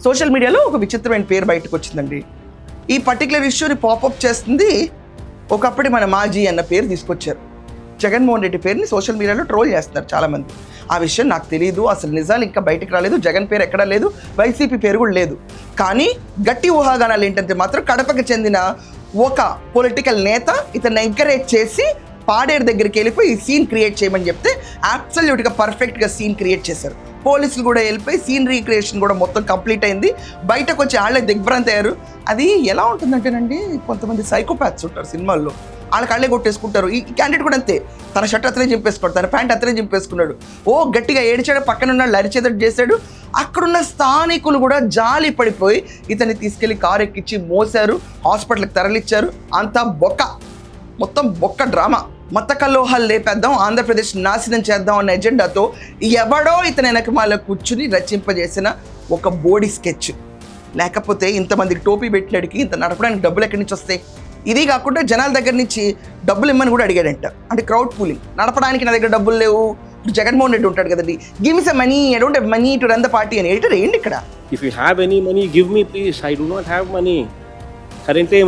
Social మీడియాలో ఒక విచిత్రమైన పేరు బయటకు వచ్చిందండి. ఈ పర్టికులర్ ఇష్యూని పాపప్ చేస్తుంది ఒకప్పటి మన మాజీ అన్న పేరు తీసుకొచ్చారు. జగన్మోహన్ రెడ్డి పేరుని సోషల్ మీడియాలో ట్రోల్ చేస్తున్నారు చాలామంది. ఆ విషయం నాకు తెలియదు, అసలు నిజాలు ఇంకా బయటకు రాలేదు, జగన్ పేరు ఎక్కడా లేదు, వైసీపీ పేరు కూడా లేదు. కానీ గట్టి ఊహాగానాలు ఏంటంటే మాత్రం కడపకి చెందిన ఒక పొలిటికల్ నేత ఇతన్ని ఎంకరేజ్ చేసి పాడేరు దగ్గరికి వెళ్ళిపోయి ఈ సీన్ క్రియేట్ చేయమని చెప్తే అబ్సల్యూట్గా పర్ఫెక్ట్గా సీన్ క్రియేట్ చేశారు. పోలీసులు కూడా వెళ్ళిపోయి సీన్ రీక్రియేషన్ కూడా మొత్తం కంప్లీట్ అయింది. బయటకు వచ్చి వాళ్ళే దిగ్భ్రాంతి అయ్యారు. అది ఎలా ఉంటుందంటేనండి, కొంతమంది సైకోపాత్స్ ఉంటారు సినిమాల్లో, వాళ్ళ కళ్ళే కొట్టేసుకుంటారు. ఈ క్యాండిడేట్ కూడా అంతే, తన షర్ట్ అతనే చింపేసుకున్నాడు, తన ప్యాంట్ అతనే చింపేసుకున్నాడు, ఓ గట్టిగా ఏడిచాడు, పక్కన ఉన్న అరిచేదట్టు చేశాడు. అక్కడున్న స్థానికులు కూడా జాలి పడిపోయి ఇతన్ని తీసుకెళ్లి కారు ఎక్కించి మోసారు, హాస్పిటల్కి తరలిచ్చారు. అంతా మొత్తం బొక్క డ్రామా. మత కల్లోహాలు లేపేద్దాం, ఆంధ్రప్రదేశ్ నాశనం చేద్దాం అన్న ఎజెండాతో ఎవడో ఇతని వెనకమాల కూర్చుని రచింపజేసిన ఒక బోడీ స్కెచ్. లేకపోతే ఇంతమందికి టోపీ పెట్టినడికి ఇంత నడపడానికి డబ్బులు ఎక్కడి నుంచి వస్తాయి? ఇది కాకుండా జనాల దగ్గర నుంచి డబ్బులు ఇమ్మని కూడా అడిగాడంట. అంటే క్రౌడ్ పూలింగ్. నడపడానికి నా దగ్గర డబ్బులు లేవు. ఇప్పుడు జగన్మోహన్ రెడ్డి ఉంటాడు కదండి, give me some money, I don't have money to run the party అని ఎడిటర్ ఏంటి ఇక్కడ? If you have any money, give me please. I do not have money. Currently,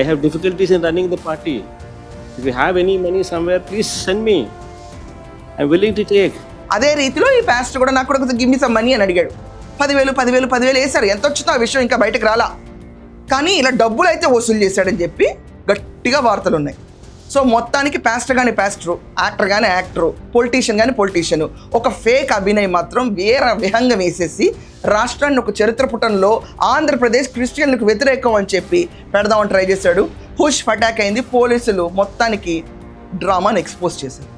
I have difficulties in running the party. If you have any money somewhere, please send me. I'm willing to take. అదే రీతిలో ఈ pastor కూడా నాకు కూడా give me some money అని అడిగాడు. 10,000 వేశారు. ఎంత వచ్చిందో ఆ విషయం ఇంకా బయటకు రాలా. కానీ ఇలా డబ్బులు అయితే వసూలు చేశాడని చెప్పి గట్టిగా వార్తలు ఉన్నాయి. సో మొత్తానికి పాస్టర్ కానీ పాస్టరు, యాక్టర్ కానీ యాక్టరు, పొలిటీషియన్ కానీ పొలిటీషియను, ఒక ఫేక్ అభినయం మాత్రం వేరే విహంగా వేసేసి రాష్ట్రాన్ని ఒక చరిత్ర పుటంలో ఆంధ్రప్రదేశ్ క్రిస్టియన్లకు వ్యతిరేకం అని చెప్పి పెడదామని ట్రై చేశాడు. హుష్ ఫటాక్ అయింది. పోలీసులు మొత్తానికి డ్రామాని ఎక్స్పోజ్ చేశారు.